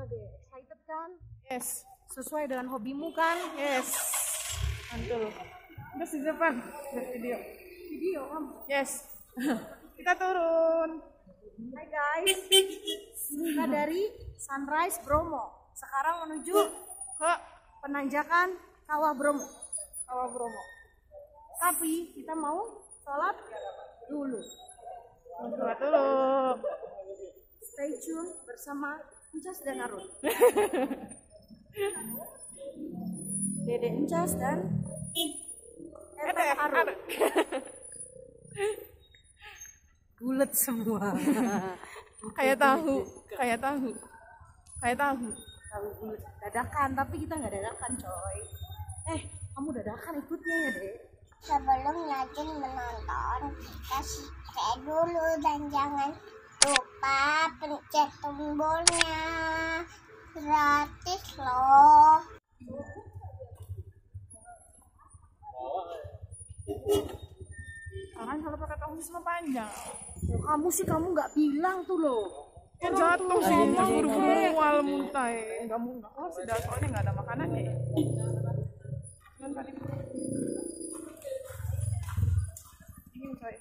deh, excited kan? Yes. Sesuai dengan hobimu kan? Yes. Mantul. Terus di depan video. Video kamu. Yes. Kita turun. Hai guys, kita dari Sunrise Bromo. Sekarang menuju ke penanjakan Kawah Bromo. Kawah Bromo. Tapi kita mau sholat dulu. Sholat dulu. Stay tune bersama Encas dan Arun. Dede Encas dan Arun. Bulat semua. Kayak tahu. Tahu bulat. Dadakan, tapi kita nggak dadakan, coy. Kamu dadakan ikutnya ya, Dek. Sebelum lanjut menonton, kita share dulu dan jangan lupa pencet tombolnya. Gratis loh. Orang kalau pakai tongsis semua panjang. Kamu sih nggak bilang tuh loh. Kan jatuh sih, buru-buru mual muntah. Nggak muntah. Oh sudah, soalnya nggak ada makanan ya. Dingin coy.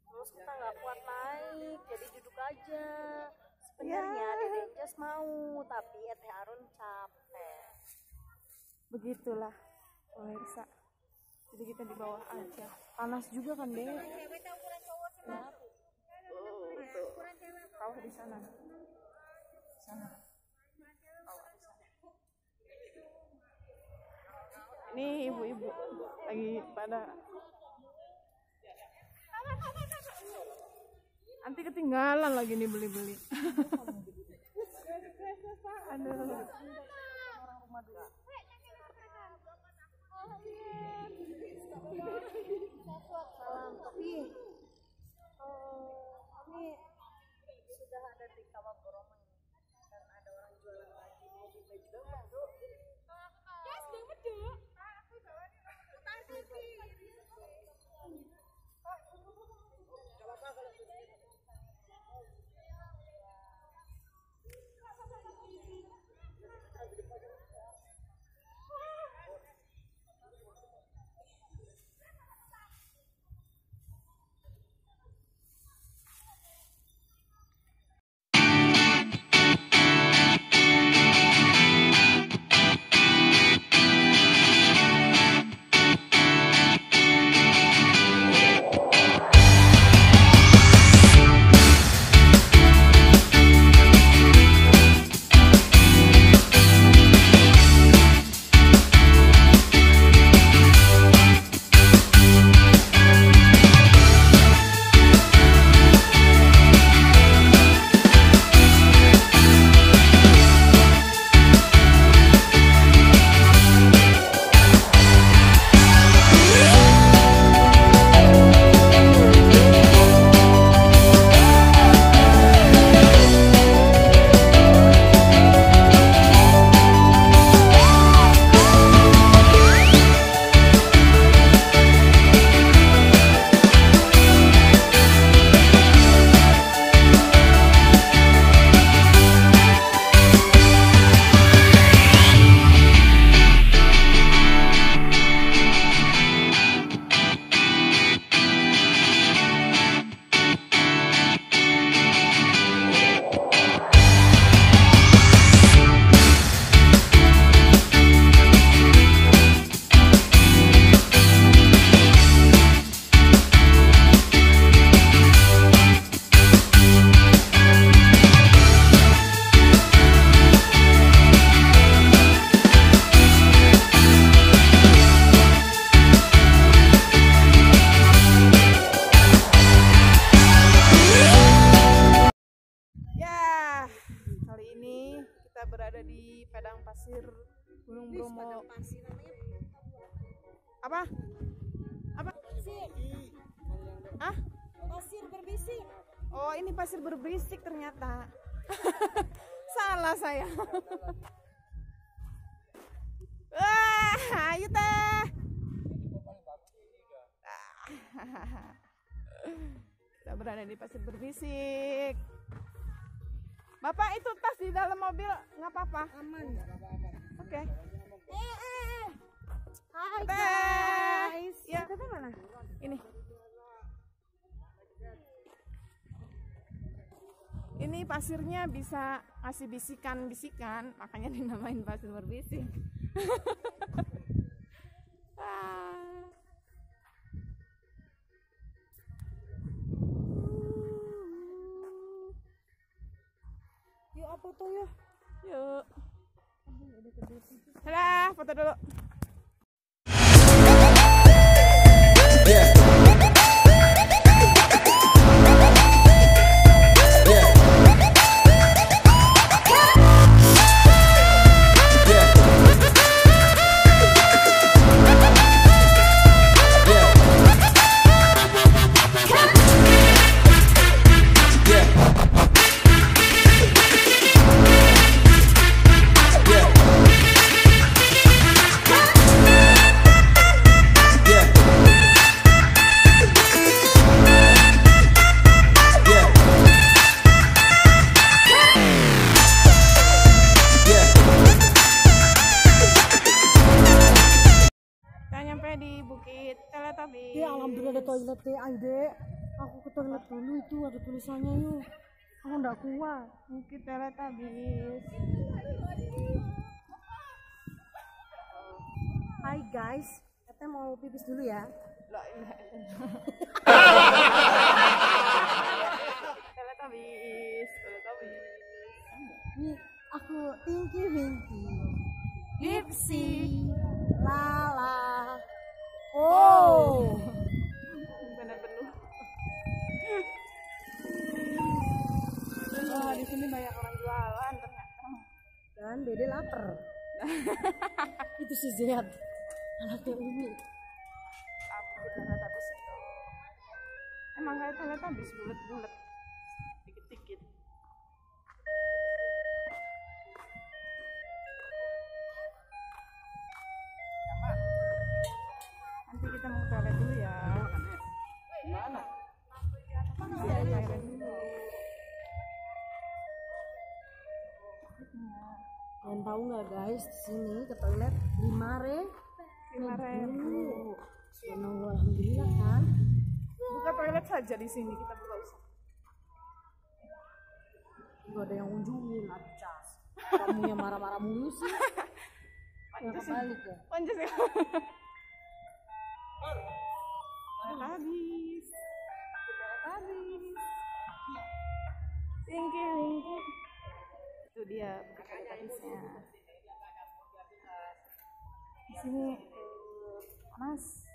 Terus kita nggak kuat naik, jadi duduk aja. Sebenarnya Dede Encas mau, tapi Teh Arun capek. Begitulah pemirsa. Jadi kita di bawah aja. Panas juga kan deh. Kawah di sana. Sana. Kawah di sana. Ini ibu-ibu lagi pada. Nanti ketinggalan lagi nih beli-beli. Aduh. Salam, tapi kami sudah ada di Kawah Bromo ini dan ada orang jualan lagi mau beli baju baru. Kita berada di padang pasir Gunung Bromo. Pasir namanya Apa? Apa? Ah? pasir berbisik. Oh, ini pasir berbisik ternyata. Salah saya. Wah, ayo teh. Kita berada di pasir berbisik. Bapak, itu tas di dalam mobil nggak apa-apa? Aman. Oke. Hai Teh. guys. Ya. Teteh mana? Ini. Ini pasirnya bisa ngasih bisikan-bisikan, makanya dinamain pasir berbisik. Ah. Yuk apa tuh ya? Yuk. Dadah, foto dulu. Di Bukit Teletubbies. Ya alhamdulillah ada toilet deh, ayo dek. Aku ke toilet dulu, itu ada tulisannya yuk. Aku nggak kuat. Bukit Teletubbies. Hai guys, Teteh mau pipis dulu ya. La ilaha illallah. Teletubbies. Nih aku Tinky Winky, Dipsy, Lala. Oh, Benar penuh. Wah, di sini banyak orang jualan ternyata. dan Dede lapar. Itu si Zed, anaknya Umi. Bukit Teletubbies itu. Emang kayak Teletubbies bulat-bulat. Dikit-dikit. Nanti kita mau ke toilet dulu ya. Mana? Toilet dulu. Kalian tahu nggak guys, di sini ke toilet 5.000. 5.000. Alhamdulillah kan. Buka toilet saja di sini, kita buka usaha. Gak ada yang unjungin, acas. Kamu yang marah-marah mulu sih. Yang kebalik ya. Panjang ya. Habis. Habis. Tinggi. Itu dia habisnya. Di sini panas.